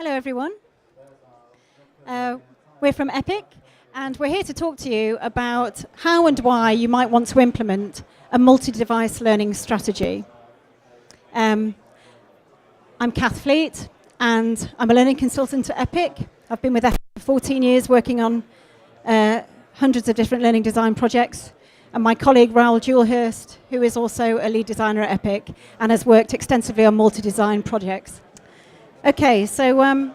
Hello, everyone. We're from Epic, and we're here to talk to you about how and why you might want to implement a multi-device learning strategy. I'm Kath Fleet, and I'm a learning consultant at Epic. I've been with Epic for 14 years, working on hundreds of different learning design projects. And my colleague, Raoul, Dewhurst, who is also a lead designer at Epic and has worked extensively on multi-design projects. Okay, so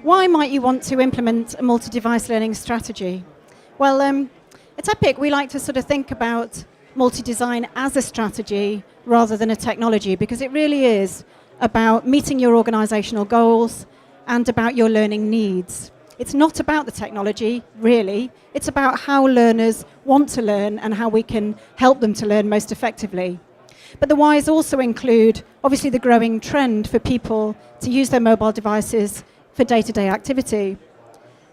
why might you want to implement a multi-device learning strategy? Well, at Epic, we like to sort of think about multi-design as a strategy rather than a technology, because it really is about meeting your organizational goals and about your learning needs. It's not about the technology, really. It's about how learners want to learn and how we can help them to learn most effectively. But the whys also include, obviously, the growing trend for people to use their mobile devices for day-to-day activity.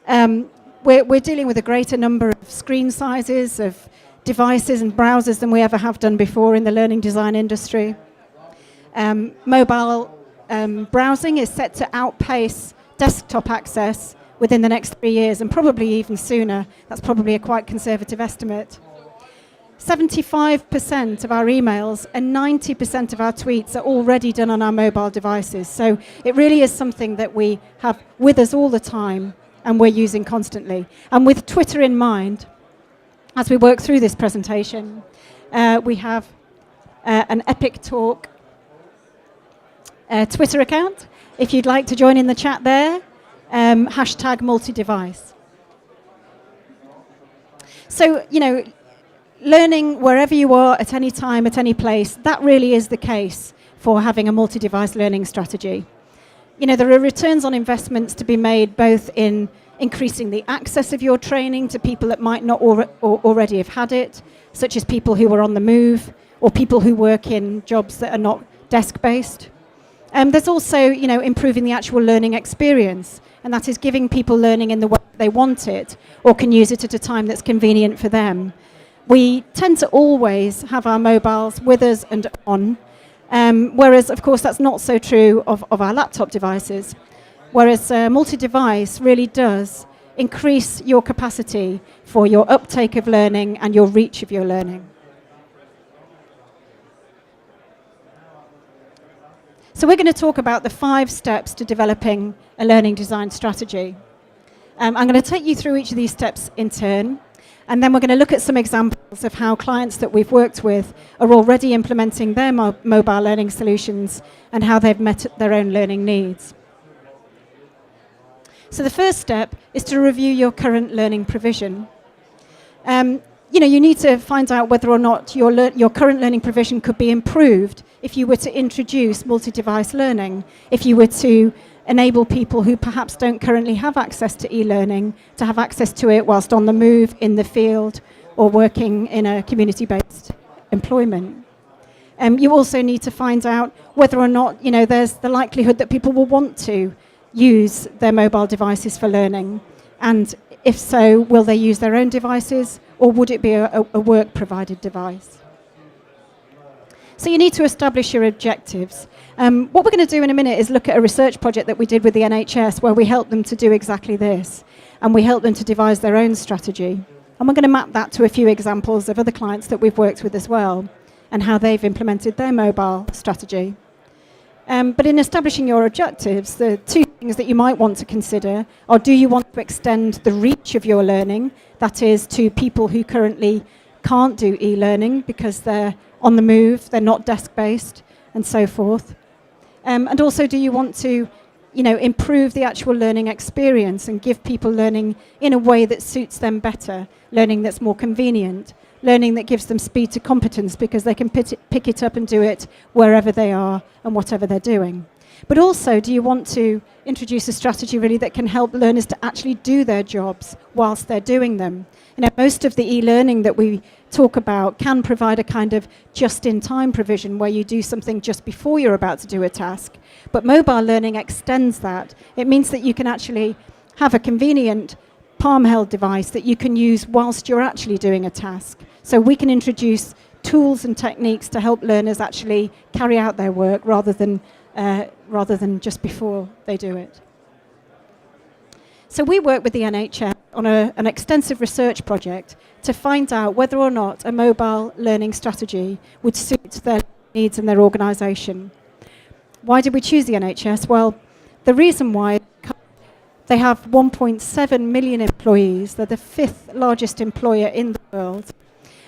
We're dealing with a greater number of screen sizes, of devices and browsers than we ever have done before in the learning design industry. Mobile browsing is set to outpace desktop access within the next 3 years, and probably even sooner. That's probably a quite conservative estimate. 75% of our emails and 90% of our tweets are already done on our mobile devices. So it really is something that we have with us all the time and we're using constantly. And with Twitter in mind, as we work through this presentation, we have an Epic Talk Twitter account. If you'd like to join in the chat there, hashtag multi-device. So, learning wherever you are, at any time, at any place, that really is the case for having a multi-device learning strategy. There are returns on investments to be made both in increasing the access of your training to people that might not already have had it, such as people who are on the move or people who work in jobs that are not desk-based. There's also, improving the actual learning experience, and that is giving people learning in the way they want it or can use it at a time that's convenient for them. We tend to always have our mobiles with us and on, whereas, of course, that's not so true of our laptop devices. Whereas multi-device really does increase your capacity for your uptake of learning and your reach of your learning. So we're going to talk about the 5 steps to developing a learning design strategy. I'm going to take you through each of these steps in turn. And then we're going to look at some examples of how clients that we've worked with are already implementing their mobile learning solutions and how they've met their own learning needs. So the first step is to review your current learning provision. You need to find out whether or not your current learning provision could be improved if you were to introduce multi-device learning, if you were to enable people who perhaps don't currently have access to e-learning to have access to it whilst on the move, in the field, or working in a community-based employment. You also need to find out whether or not, there's the likelihood that people will want to use their mobile devices for learning. And if so, will they use their own devices, or would it be a work-provided device? So you need to establish your objectives. What we're going to do in a minute is look at a research project that we did with the NHS where we helped them to do exactly this. And we helped them to devise their own strategy. And we're going to map that to a few examples of other clients that we've worked with as well and how they've implemented their mobile strategy. But in establishing your objectives, the 2 things that you might want to consider are, do you want to extend the reach of your learning, that is, to people who currently can't do e-learning because they're on the move, they're not desk-based, and so forth. And also, do you want to, improve the actual learning experience and give people learning in a way that suits them better, learning that's more convenient, learning that gives them speed to competence because they can pick it up and do it wherever they are and whatever they're doing. But also, do you want to introduce a strategy really that can help learners to actually do their jobs whilst they're doing them? Most of the e-learning that we talk about can provide a kind of just-in-time provision where you do something just before you're about to do a task. But mobile learning extends that. It means that you can actually have a convenient palm-held device that you can use whilst you're actually doing a task. So we can introduce tools and techniques to help learners actually carry out their work rather than rather than just before they do it. So we work with the NHS on an extensive research project to find out whether or not a mobile learning strategy would suit their needs and their organisation. Why did we choose the NHS? Well, the reason why, they have 1.7 million employees. They're the 5th largest employer in the world.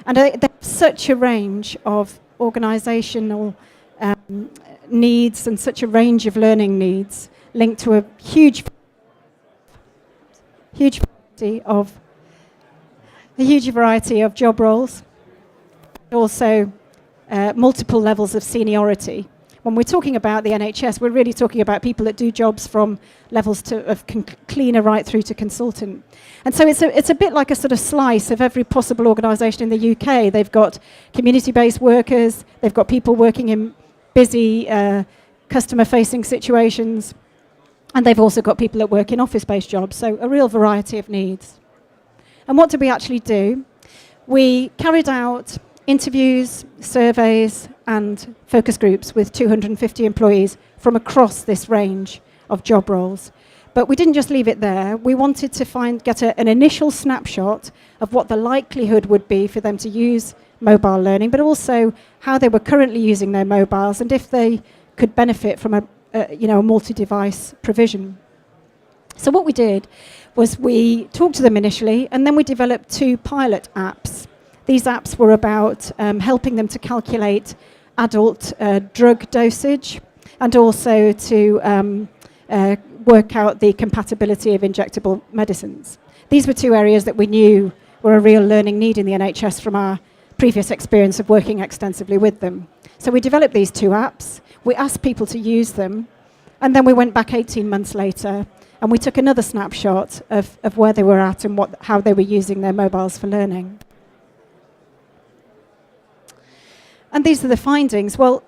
And they have such a range of organisational needs and such a range of learning needs linked to a huge variety of job roles, also multiple levels of seniority. When we're talking about the NHS, we're really talking about people that do jobs from levels of cleaner right through to consultant. And so it's a bit like a sort of slice of every possible organisation in the UK. They've got community-based workers, they've got people working in busy customer-facing situations, and they've also got people that work in office-based jobs, so a real variety of needs. And what did we actually do? We carried out interviews, surveys, and focus groups with 250 employees from across this range of job roles. But we didn't just leave it there. We wanted to get an initial snapshot of what the likelihood would be for them to use mobile learning, but also how they were currently using their mobiles and if they could benefit from a multi-device provision. So what we did was we talked to them initially, and then we developed 2 pilot apps. These apps were about helping them to calculate adult drug dosage and also to work out the compatibility of injectable medicines. These were 2 areas that we knew were a real learning need in the NHS from our previous experience of working extensively with them. So we developed these 2 apps, we asked people to use them, and then we went back 18 months later and we took another snapshot of where they were at and how they were using their mobiles for learning. And these are the findings. Well,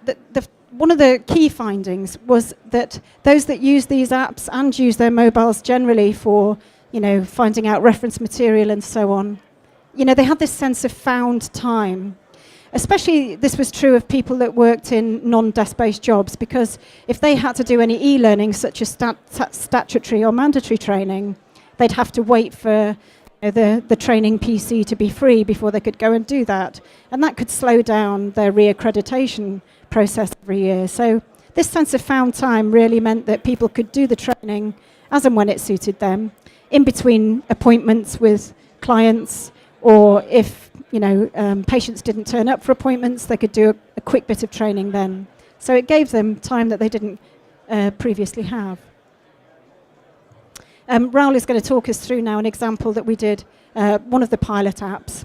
one of the key findings was that those that use these apps and use their mobiles generally for, finding out reference material and so on, they had this sense of found time. Especially this was true of people that worked in non-desk-based jobs, because if they had to do any e-learning such as statutory or mandatory training, they'd have to wait for the training PC to be free before they could go and do that. And that could slow down their reaccreditation process every year. So this sense of found time really meant that people could do the training as and when it suited them, in between appointments with clients, or if patients didn't turn up for appointments, they could do a quick bit of training then. So it gave them time that they didn't previously have. Raoul is going to talk us through now an example that we did, one of the pilot apps.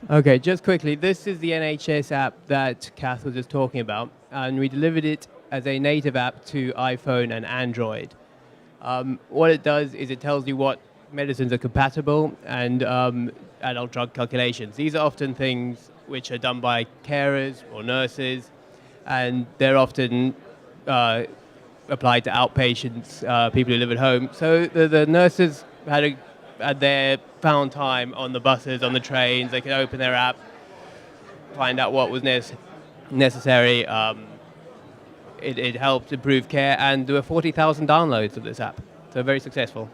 Okay, just quickly, this is the NHS app that Kath was just talking about, and we delivered it as a native app to iPhone and Android. What it does is it tells you what medicines are compatible and adult drug calculations. These are often things which are done by carers or nurses, and they're often applied to outpatients, people who live at home. So the nurses had their found time on the buses, on the trains. They could open their app, find out what was necessary. It helped improve care, and there were 40,000 downloads of this app. So very successful.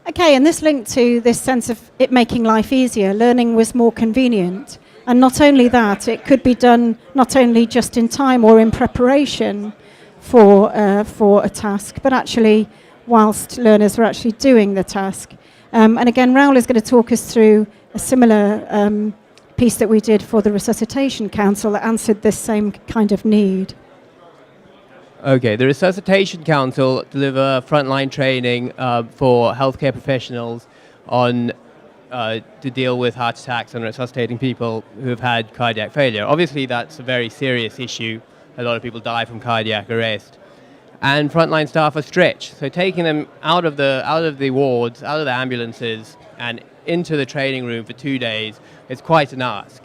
Okay, and this linked to this sense of it making life easier. Learning was more convenient. And not only that, it could be done not only just in time or in preparation for a task, but actually whilst learners were actually doing the task. And again, Raoul is going to talk us through a similar piece that we did for the Resuscitation Council that answered this same kind of need. Okay, the Resuscitation Council deliver frontline training for healthcare professionals on to deal with heart attacks and resuscitating people who have had cardiac failure. Obviously, that's a very serious issue. A lot of people die from cardiac arrest. And frontline staff are stretched. So taking them out of the wards, out of the ambulances, and into the training room for 2 days is quite an ask.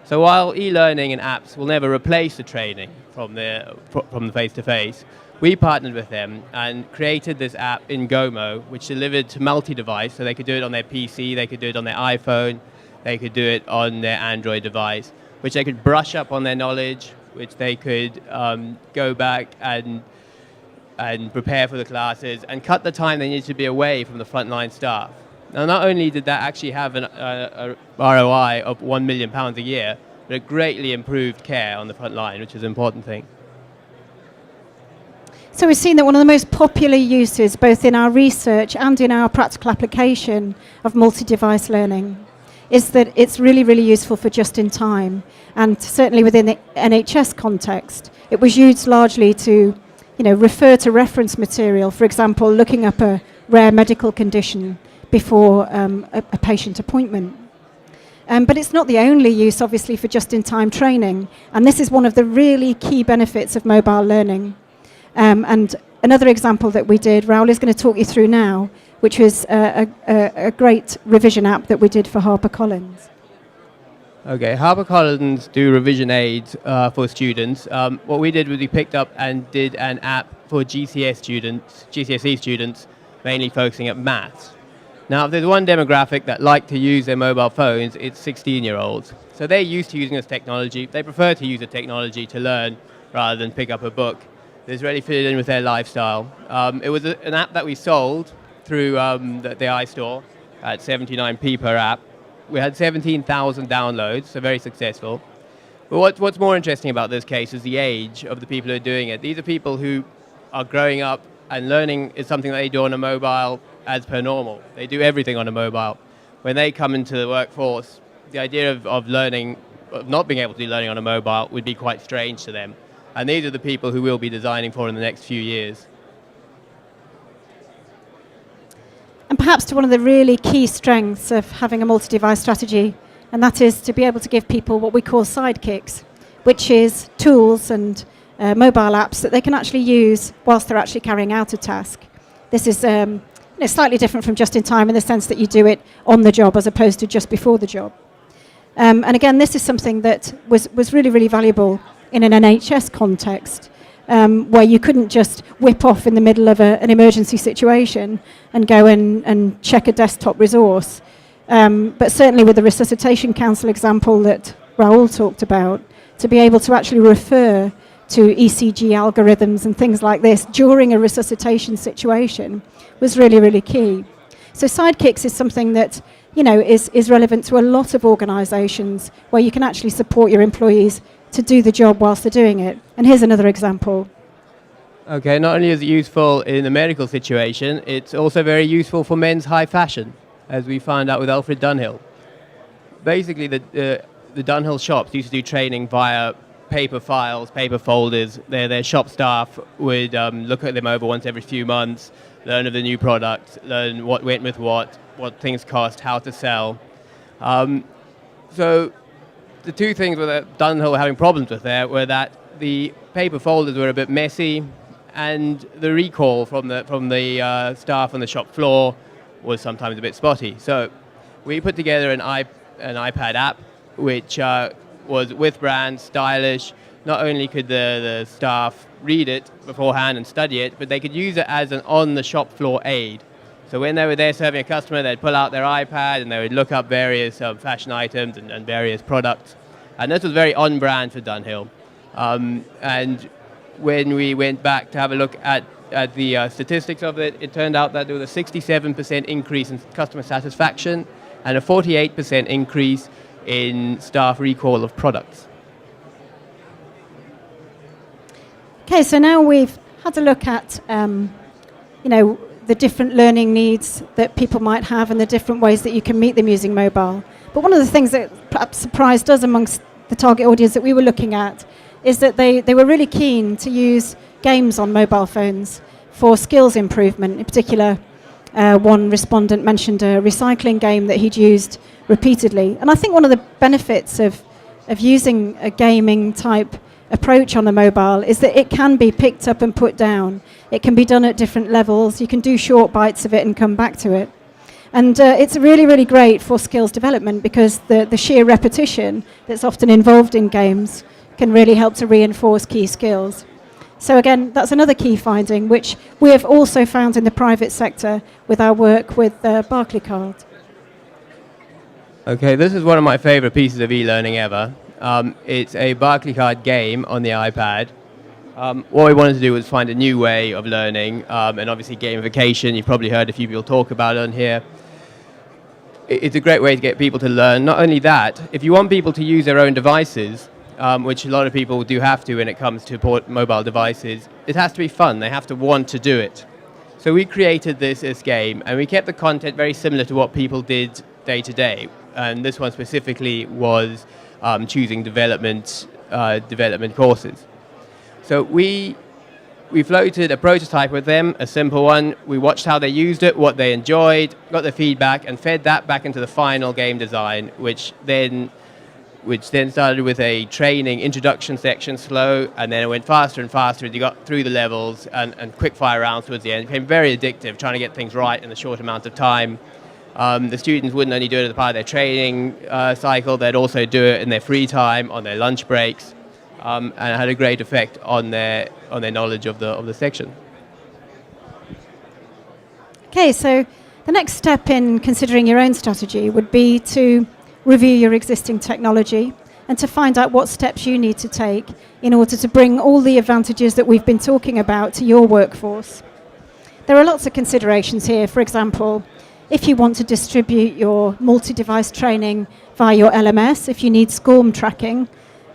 So while e-learning and apps will never replace the training from the face-to-face, we partnered with them and created this app in Gomo, which delivered to MultiDevice, so they could do it on their PC, they could do it on their iPhone, they could do it on their Android device, which they could brush up on their knowledge, which they could go back and prepare for the classes and cut the time they needed to be away from the frontline staff. Now, not only did that actually have a ROI of £1 million a year, but it greatly improved care on the front line, which is an important thing. So we've seen that one of the most popular uses, both in our research and in our practical application of multi-device learning, is that it's really, really useful for just-in-time. And certainly within the NHS context, it was used largely to refer to reference material, for example, looking up a rare medical condition before a patient appointment. But it's not the only use, obviously, for just-in-time training. And this is one of the really key benefits of mobile learning. And another example that we did, Raoul is going to talk you through now, which was a great revision app that we did for HarperCollins. Okay, HarperCollins do revision aids for students. What we did was we picked up and did an app for GCSE students, mainly focusing at maths. Now, if there's one demographic that like to use their mobile phones, it's 16-year-olds. So they're used to using this technology. They prefer to use the technology to learn rather than pick up a book. It's really fitted in with their lifestyle. It was an app that we sold through the iStore at 79p per app. We had 17,000 downloads, so very successful. But what's more interesting about this case is the age of the people who are doing it. These are people who are growing up, and learning is something that they do on a mobile as per normal. They do everything on a mobile. When they come into the workforce, the idea of learning, of not being able to do learning on a mobile would be quite strange to them. And these are the people who we'll be designing for in the next few years. And perhaps to one of the really key strengths of having a multi-device strategy, and that is to be able to give people what we call sidekicks, which is tools and mobile apps that they can actually use whilst they're actually carrying out a task. This is slightly different from just-in-time in the sense that you do it on the job as opposed to just before the job. And again, this is something that was really, really valuable in an NHS context, where you couldn't just whip off in the middle of an emergency situation and go and check a desktop resource. But certainly with the Resuscitation Council example that Raoul talked about, to be able to actually refer to ECG algorithms and things like this during a resuscitation situation was really, really key. So Sidekicks is something that is relevant to a lot of organisations where you can actually support your employees to do the job whilst they're doing it. And here's another example. Okay, not only is it useful in a medical situation, it's also very useful for men's high fashion, as we found out with Alfred Dunhill. Basically, the Dunhill shops used to do training via paper files, paper folders. Their shop staff would look at them over once every few months, learn of the new products, learn what went with what things cost, how to sell. So the two things that Dunhill were having problems with there were that the paper folders were a bit messy, and the recall from the staff on the shop floor was sometimes a bit spotty. So we put together an iPad app, which was with brand, stylish. Not only could the staff read it beforehand and study it, but they could use it as an on-the-shop floor aid. So when they were there serving a customer, they'd pull out their iPad and they would look up various fashion items and various products. And this was very on-brand for Dunhill. And when we went back to have a look at the statistics of it, it turned out that there was a 67% increase in customer satisfaction and a 48% increase in staff recall of products. Okay, so now we've had a look at the different learning needs that people might have and the different ways that you can meet them using mobile. But one of the things that perhaps surprised us amongst the target audience that we were looking at is that they were really keen to use games on mobile phones for skills improvement. In particular, one respondent mentioned a recycling game that he'd used repeatedly. And I think one of the benefits of using a gaming type approach on a mobile is that it can be picked up and put down. It can be done at different levels. You can do short bites of it and come back to it. And it's really, really great for skills development because the sheer repetition that's often involved in games can really help to reinforce key skills. So again, that's another key finding, which we have also found in the private sector with our work with Barclaycard. Okay, this is one of my favorite pieces of e-learning ever. It's a Barclaycard game on the iPad. What we wanted to do was find a new way of learning, and obviously gamification. You've probably heard a few people talk about it on here. It's a great way to get people to learn. Not only that, if you want people to use their own devices, which a lot of people do have to when it comes to mobile devices, it has to be fun. They have to want to do it. So we created this game, and we kept the content very similar to what people did day to day. And this one specifically was choosing development courses. So we floated a prototype with them, a simple one. We watched how they used it, what they enjoyed, got the feedback, and fed that back into the final game design, which then started with a training introduction section, slow, and then it went faster and faster as you got through the levels, and quick fire rounds towards the end. It became very addictive, trying to get things right in a short amount of time. The students wouldn't only do it as part of their training cycle, they'd also do it in their free time, on their lunch breaks, and it had a great effect on their knowledge of the section. Okay, so the next step in considering your own strategy would be to review your existing technology and to find out what steps you need to take in order to bring all the advantages that we've been talking about to your workforce. There are lots of considerations here. For example, if you want to distribute your multi-device training via your LMS, if you need SCORM tracking,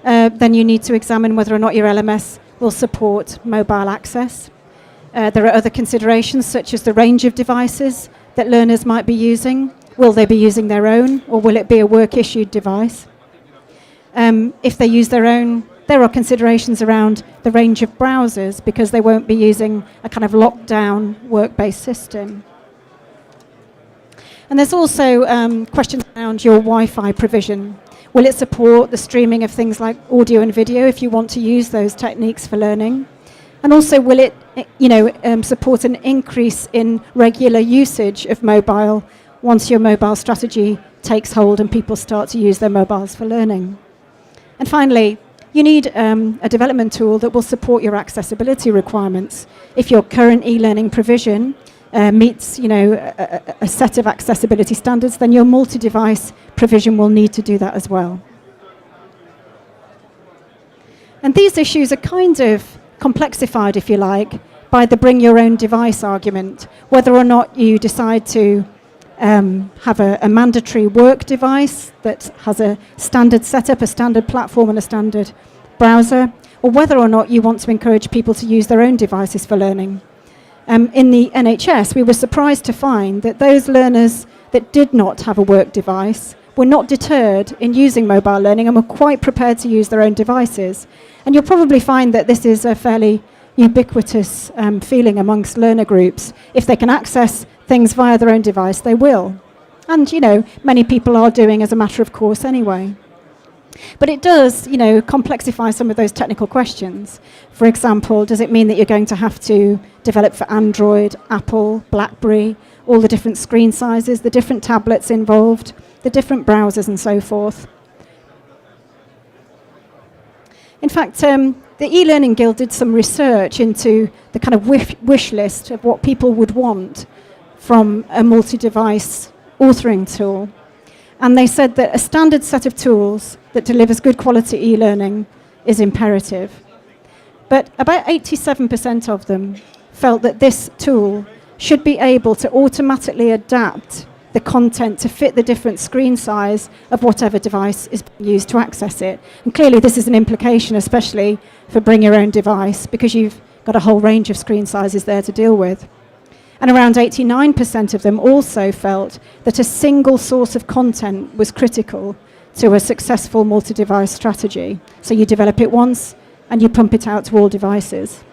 then you need to examine whether or not your LMS will support mobile access. There are other considerations, such as the range of devices that learners might be using. Will they be using their own, or will it be a work-issued device? If they use their own, there are considerations around the range of browsers, because they won't be using a kind of locked-down work-based system. And there's also questions around your Wi-Fi provision. Will it support the streaming of things like audio and video if you want to use those techniques for learning? And also, will it support an increase in regular usage of mobile once your mobile strategy takes hold and people start to use their mobiles for learning? And finally, you need a development tool that will support your accessibility requirements. If your current e-learning provision meets a set of accessibility standards, then your multi-device provision will need to do that as well. And these issues are kind of complexified, if you like, by the bring your own device argument. Whether or not you decide to have a mandatory work device that has a standard setup, a standard platform and a standard browser, or whether or not you want to encourage people to use their own devices for learning. In the NHS, we were surprised to find that those learners that did not have a work device were not deterred in using mobile learning and were quite prepared to use their own devices. And you'll probably find that this is a fairly ubiquitous feeling amongst learner groups. If they can access things via their own device, they will. And, many people are doing as a matter of course anyway. But it does, complexify some of those technical questions. For example, does it mean that you're going to have to develop for Android, Apple, BlackBerry, all the different screen sizes, the different tablets involved, the different browsers and so forth? In fact, the e-learning guild did some research into the kind of wish list of what people would want from a multi-device authoring tool. And they said that a standard set of tools that delivers good quality e-learning is imperative. But about 87% of them felt that this tool should be able to automatically adapt the content to fit the different screen size of whatever device is being used to access it. And clearly this is an implication, especially for bring your own device, because you've got a whole range of screen sizes there to deal with. And around 89% of them also felt that a single source of content was critical to a successful multi-device strategy. So you develop it once and you pump it out to all devices.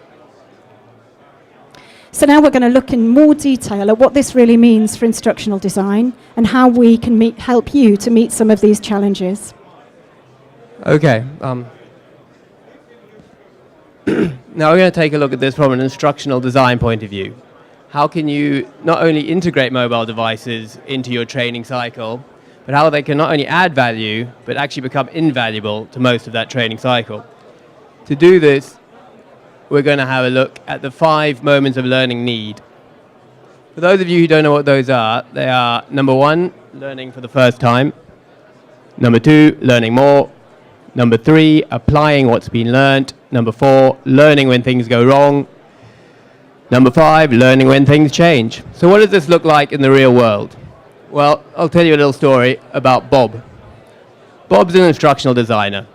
So now we're going to look in more detail at what this really means for instructional design and how we can help you to meet some of these challenges. Okay. Now we're going to take a look at this from an instructional design point of view. How can you not only integrate mobile devices into your training cycle, but how they can not only add value, but actually become invaluable to most of that training cycle? To do this, we're going to have a look at the 5 moments of learning need. For those of you who don't know what those are, they are: number 1, learning for the first time; number 2, learning more; Number 3, applying what's been learnt. Number 4, learning when things go wrong. Number 5, learning when things change. So what does this look like in the real world? Well, I'll tell you a little story about Bob. Bob's an instructional designer.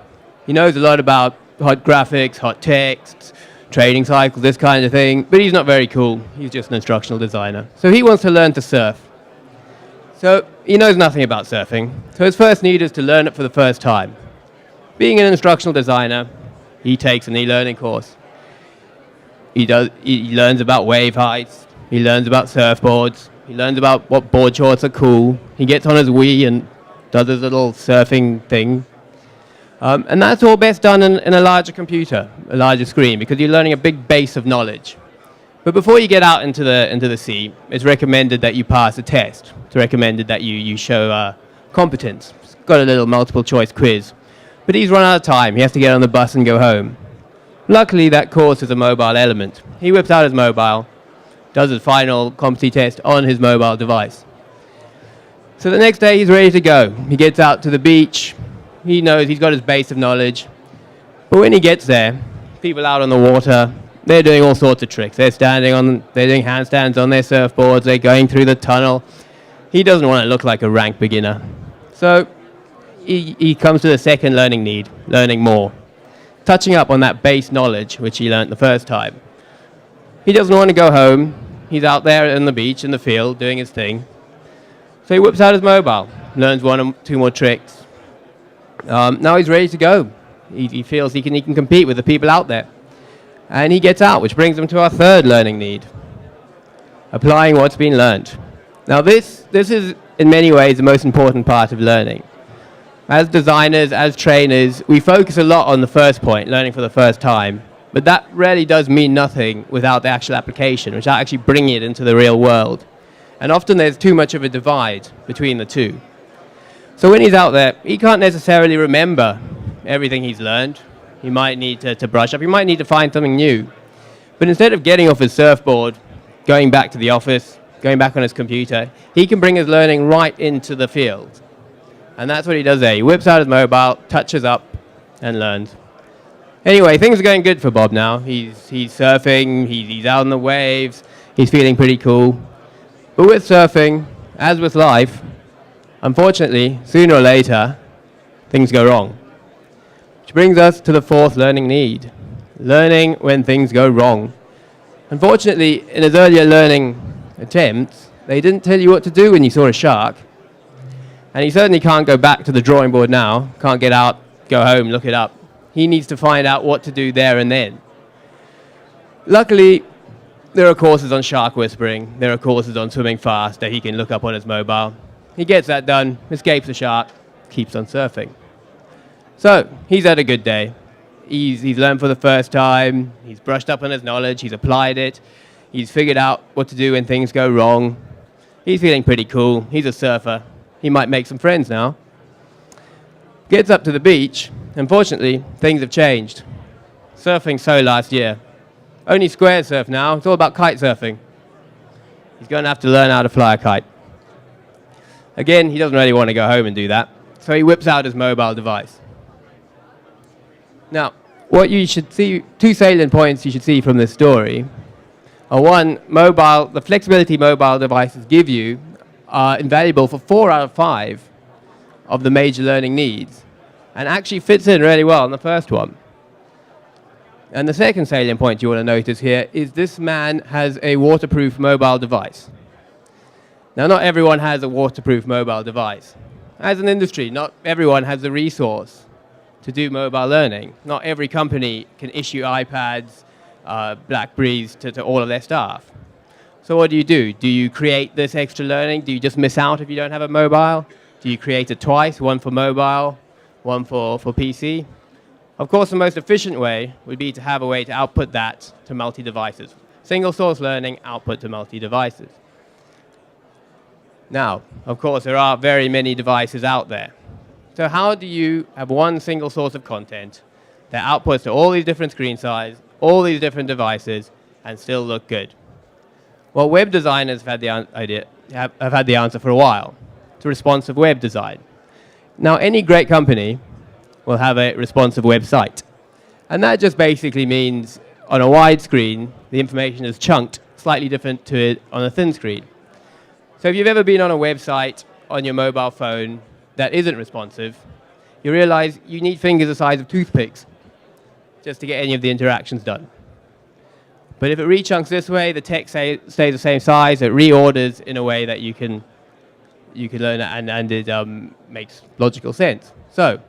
He knows a lot about hot graphics, hot texts, trading cycles, this kind of thing, but he's not very cool. He's just an instructional designer. So he wants to learn to surf. So he knows nothing about surfing. So his first need is to learn it for the first time. Being an instructional designer, he takes an e-learning course. He learns about wave heights. He learns about surfboards. He learns about what board shorts are cool. He gets on his Wii and does his little surfing thing. And that's all best done in a larger computer, a larger screen, because you're learning a big base of knowledge. But before you get out into the sea, it's recommended that you pass a test. It's recommended that you show competence. It's got a little multiple choice quiz. But he's run out of time. He has to get on the bus and go home. Luckily, that course is a mobile element. He whips out his mobile, does his final competency test on his mobile device. So the next day, he's ready to go. He gets out to the beach. He knows he's got his base of knowledge. But when he gets there, people out on the water, they're doing all sorts of tricks. They're doing handstands on their surfboards. They're going through the tunnel. He doesn't want to look like a rank beginner. So he comes to the second learning need, learning more, touching up on that base knowledge which he learned the first time. He doesn't want to go home. He's out there on the beach, in the field, doing his thing. So he whips out his mobile, learns 1 or 2 more tricks. Now he's ready to go. He feels he can compete with the people out there. And he gets out, which brings him to our third learning need, applying what's been learned. Now this is, in many ways, the most important part of learning. As designers, as trainers, we focus a lot on the first point, learning for the first time. But that really does mean nothing without the actual application, without actually bringing it into the real world. And often there's too much of a divide between the two. So when he's out there, he can't necessarily remember everything he's learned. He might need to brush up. He might need to find something new. But instead of getting off his surfboard, going back to the office, going back on his computer, he can bring his learning right into the field. And that's what he does there. He whips out his mobile, touches up, and learns. Anyway, things are going good for Bob now. He's surfing, he's out on the waves, he's feeling pretty cool. But with surfing, as with life, unfortunately, sooner or later, things go wrong. Which brings us to the fourth learning need, learning when things go wrong. Unfortunately, in his earlier learning attempts, they didn't tell you what to do when you saw a shark. And he certainly can't go back to the drawing board now, can't get out, go home, look it up. He needs to find out what to do there and then. Luckily, there are courses on shark whispering, there are courses on swimming fast that he can look up on his mobile. He gets that done, escapes the shark, keeps on surfing. So, he's had a good day. He's learned for the first time, he's brushed up on his knowledge, he's applied it, he's figured out what to do when things go wrong. He's feeling pretty cool, he's a surfer. He might make some friends now. Gets up to the beach. Unfortunately, things have changed. Surfing so last year. Only square surf now. It's all about kite surfing. He's going to have to learn how to fly a kite. Again, he doesn't really want to go home and do that. So he whips out his mobile device. Now, what you should see, 2 salient points you should see from this story are 1, the flexibility mobile devices give you are invaluable for 4 out of 5 of the major learning needs, and actually fits in really well in the first one. And the second salient point you want to notice here is this man has a waterproof mobile device. Now, not everyone has a waterproof mobile device. As an industry, not everyone has the resource to do mobile learning. Not every company can issue iPads, BlackBerries to all of their staff. So what do? Do you create this extra learning? Do you just miss out if you don't have a mobile? Do you create it twice, one for mobile, one for PC? Of course, the most efficient way would be to have a way to output that to multi-devices. Single source learning, output to multi-devices. Now, of course, there are very many devices out there. So how do you have one single source of content that outputs to all these different screen sizes, all these different devices, and still look good? Well, web designers have had the answer for a while. It's responsive web design. Now, any great company will have a responsive website. And that just basically means on a wide screen, the information is chunked slightly different to it on a thin screen. So if you've ever been on a website on your mobile phone that isn't responsive, you realize you need fingers the size of toothpicks just to get any of the interactions done. But if it rechunks this way, the text stays the same size, it reorders in a way that you can learn it, and it makes logical sense. So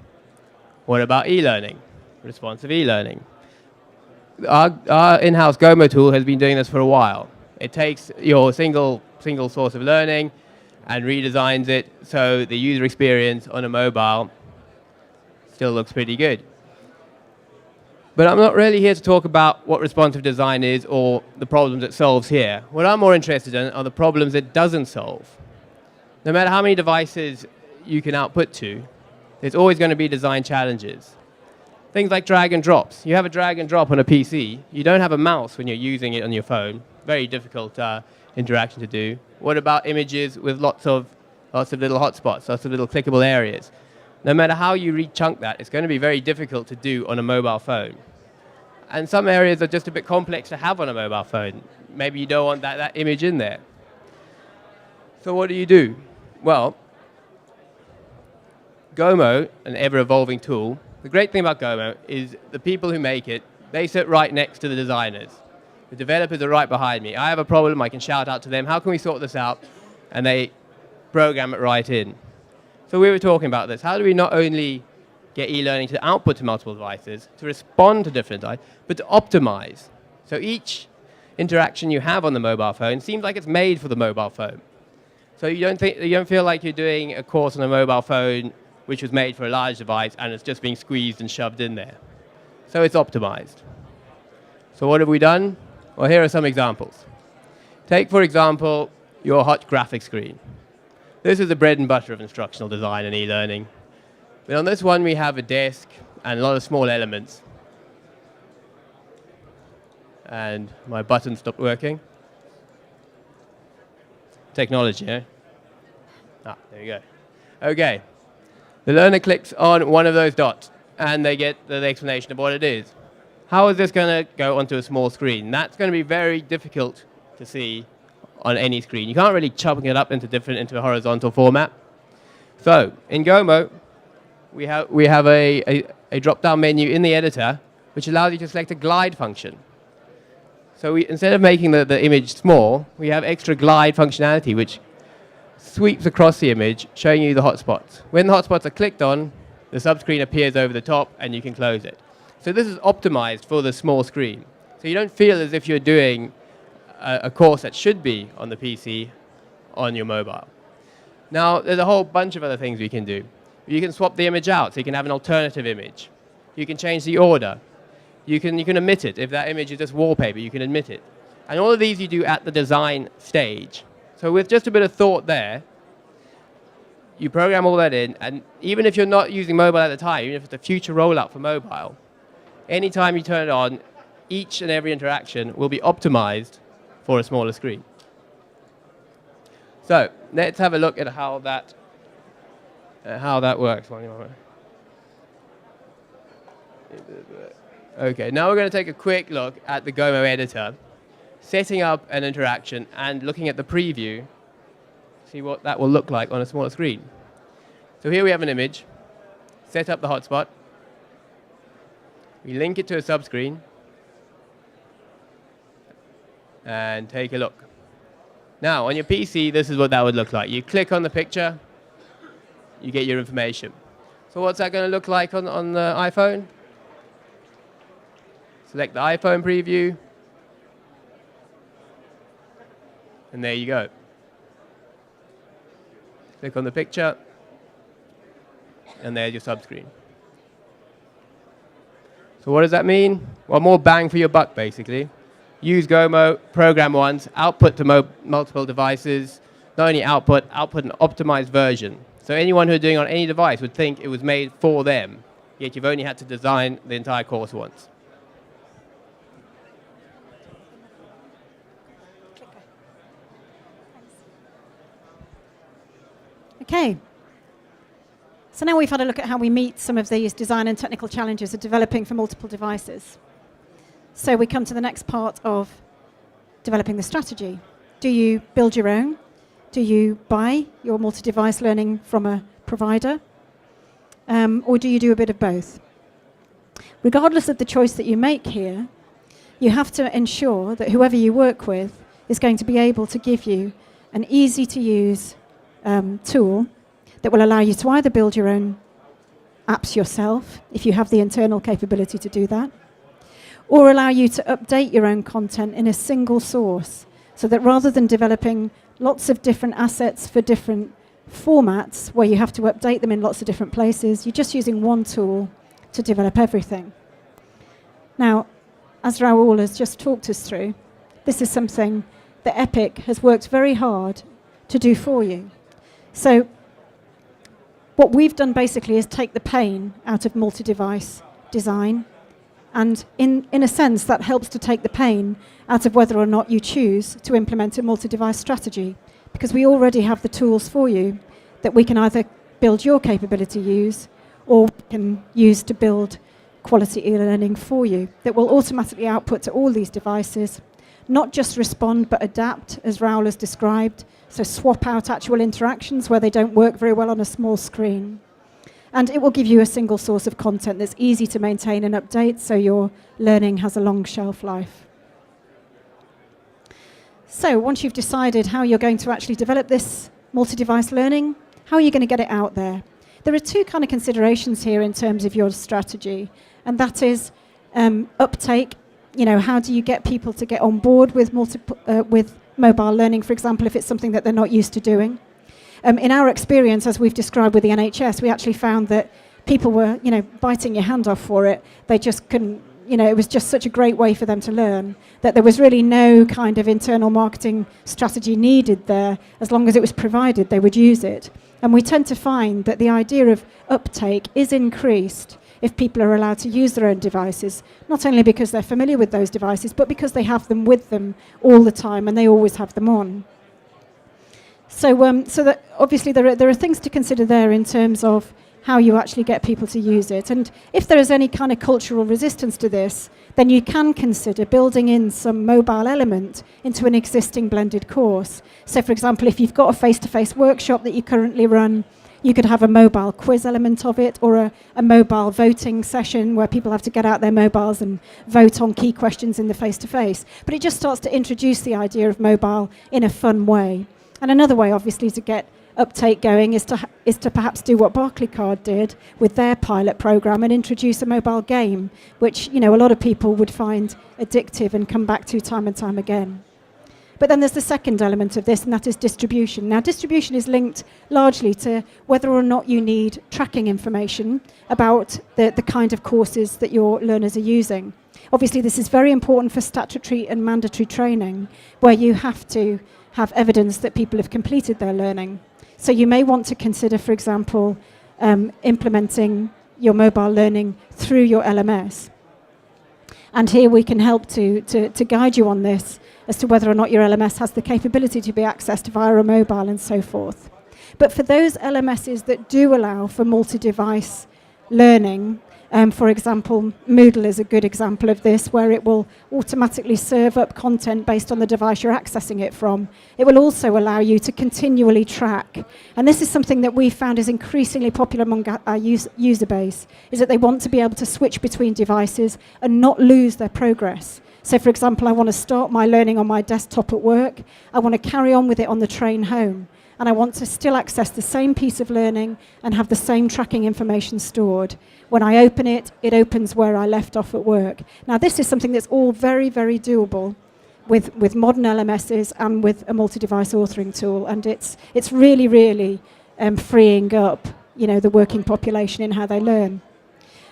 what about e-learning, responsive e-learning? Our in-house Gomo tool has been doing this for a while. It takes your single source of learning and redesigns it so the user experience on a mobile still looks pretty good. But I'm not really here to talk about what responsive design is or the problems it solves here. What I'm more interested in are the problems it doesn't solve. No matter how many devices you can output to, there's always going to be design challenges. Things like drag and drops. You have a drag and drop on a PC. You don't have a mouse when you're using it on your phone. Very difficult interaction to do. What about images with lots of little hotspots, lots of little clickable areas? No matter how you rechunk that, it's going to be very difficult to do on a mobile phone. And some areas are just a bit complex to have on a mobile phone. Maybe you don't want that image in there. So what do? Well, Gomo, an ever-evolving tool, the great thing about Gomo is the people who make it, they sit right next to the designers. The developers are right behind me. I have a problem, I can shout out to them, how can we sort this out? And they program it right in. So we were talking about this. How do we not only get e-learning to output to multiple devices, to respond to different devices, but to optimize? So each interaction you have on the mobile phone seems like it's made for the mobile phone. So you don't feel like you're doing a course on a mobile phone which was made for a large device and it's just being squeezed and shoved in there. So it's optimized. So what have we done? Well, here are some examples. Take, for example, your hot graphic screen. This is the bread and butter of instructional design and e-learning. But on this one, we have a desk and a lot of small elements. And my button stopped working. Technology, eh? There you go. Okay. The learner clicks on one of those dots, and they get the explanation of what it is. How is this going to go onto a small screen? That's going to be very difficult to see on any screen. You can't really chop it up into a horizontal format. So in Gomo, we have a drop-down menu in the editor, which allows you to select a glide function. So instead of making the image small, we have extra glide functionality, which sweeps across the image, showing you the hotspots. When the hotspots are clicked on, the subscreen appears over the top, and you can close it. So this is optimized for the small screen. So you don't feel as if you're doing a course that should be on the PC on your mobile. Now, there's a whole bunch of other things we can do. You can swap the image out, so you can have an alternative image. You can change the order. You can omit it. If that image is just wallpaper, you can omit it. And all of these you do at the design stage. So with just a bit of thought there, you program all that in, and even if you're not using mobile at the time, even if it's a future rollout for mobile, anytime you turn it on, each and every interaction will be optimized for a smaller screen. So let's have a look at how that works. Okay, now we're going to take a quick look at the Gomo editor, setting up an interaction and looking at the preview, see what that will look like on a smaller screen. So here we have an image, set up the hotspot, we link it to a subscreen, and take a look. Now, on your PC, this is what that would look like. You click on the picture, you get your information. So what's that going to look like on the iPhone? Select the iPhone preview, and there you go. Click on the picture, and there's your subscreen. So what does that mean? Well, more bang for your buck, basically. Use Gomo, program once, output to multiple devices. Not only output an optimized version. So anyone who's doing it on any device would think it was made for them, yet you've only had to design the entire course once. Okay. So now we've had a look at how we meet some of these design and technical challenges of developing for multiple devices. So we come to the next part of developing the strategy. Do you build your own? Do you buy your multi-device learning from a provider? Or do you do a bit of both? Regardless of the choice that you make here, you have to ensure that whoever you work with is going to be able to give you an easy-to-use tool that will allow you to either build your own apps yourself, if you have the internal capability to do that, or allow you to update your own content in a single source, so that rather than developing lots of different assets for different formats where you have to update them in lots of different places, you're just using one tool to develop everything. Now, as Raoul has just talked us through, this is something that Epic has worked very hard to do for you. So what we've done basically is take the pain out of multi-device design, and in a sense that helps to take the pain out of whether or not you choose to implement a multi-device strategy, because we already have the tools for you that we can either build your capability use, or we can use to build quality e-learning for you that will automatically output to all these devices, not just respond but adapt, as Raoul has described, so swap out actual interactions where they don't work very well on a small screen. And it will give you a single source of content that's easy to maintain and update, so your learning has a long shelf life. So once you've decided how you're going to actually develop this multi-device learning, how are you going to get it out there? There are two kind of considerations here in terms of your strategy, and that is uptake. You know, how do you get people to get on board with mobile learning, for example, if it's something that they're not used to doing? In our experience, as we've described with the NHS, we actually found that people were, biting your hand off for it. They just couldn't, it was just such a great way for them to learn that there was really no kind of internal marketing strategy needed there. As long as it was provided, they would use it. And we tend to find that the idea of uptake is increased if people are allowed to use their own devices, not only because they're familiar with those devices, but because they have them with them all the time and they always have them on. So that obviously there are things to consider there in terms of how you actually get people to use it. And if there is any kind of cultural resistance to this, then you can consider building in some mobile element into an existing blended course. So for example, if you've got a face-to-face workshop that you currently run, you could have a mobile quiz element of it, or a mobile voting session where people have to get out their mobiles and vote on key questions in the face-to-face. But it just starts to introduce the idea of mobile in a fun way. And another way, obviously, to get uptake going is to perhaps do what Barclaycard did with their pilot program and introduce a mobile game, which a lot of people would find addictive and come back to time and time again. But then there's the second element of this, and that is distribution. Now, distribution is linked largely to whether or not you need tracking information about the kind of courses that your learners are using. Obviously, this is very important for statutory and mandatory training, where you have to have evidence that people have completed their learning. So you may want to consider, for example, implementing your mobile learning through your LMS. And here we can help to guide you on this as to whether or not your LMS has the capability to be accessed via a mobile and so forth. But for those LMSs that do allow for multi-device learning, for example, Moodle is a good example of this, where it will automatically serve up content based on the device you're accessing it from. It will also allow you to continually track. And this is something that we found is increasingly popular among our user base, is that they want to be able to switch between devices and not lose their progress. So, for example, I want to start my learning on my desktop at work. I want to carry on with it on the train home. And I want to still access the same piece of learning and have the same tracking information stored. When I open it, it opens where I left off at work. Now, this is something that's all very, very doable with modern LMSs and with a multi-device authoring tool. And it's really, really freeing up, the working population in how they learn.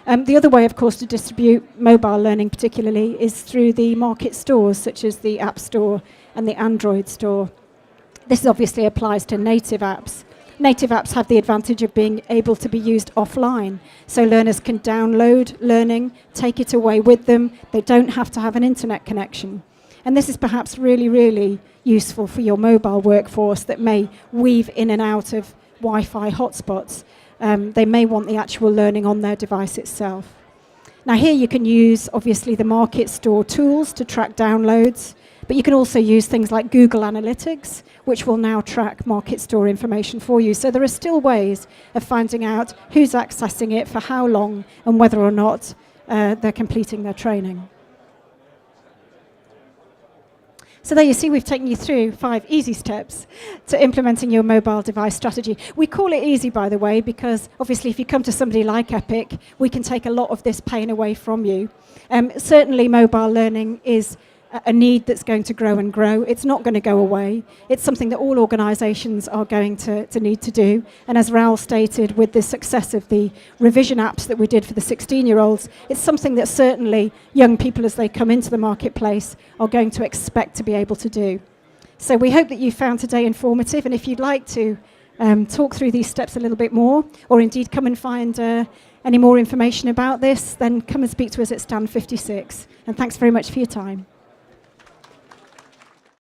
The other way, of course, to distribute mobile learning particularly is through the market stores, such as the App Store and the Android Store. This obviously applies to native apps. Native apps have the advantage of being able to be used offline. So learners can download learning, take it away with them. They don't have to have an internet connection. And this is perhaps really, really useful for your mobile workforce that may weave in and out of Wi-Fi hotspots. they may want the actual learning on their device itself. Now here you can use, obviously, the Market Store tools to track downloads, but you can also use things like Google Analytics, which will now track Market Store information for you. So there are still ways of finding out who's accessing it, for how long, and whether or not they're completing their training. So there you see, we've taken you through 5 easy steps to implementing your mobile device strategy. We call it easy, by the way, because obviously if you come to somebody like Epic, we can take a lot of this pain away from you. Certainly mobile learning is a need that's going to grow and grow. It's not going to go away. It's something that all organisations are going to need to do. And as Raoul stated, with the success of the revision apps that we did for the 16-year-olds, it's something that certainly young people, as they come into the marketplace, are going to expect to be able to do. So we hope that you found today informative, and if you'd like to talk through these steps a little bit more, or indeed come and find any more information about this, then come and speak to us at stand 56. And thanks very much for your time.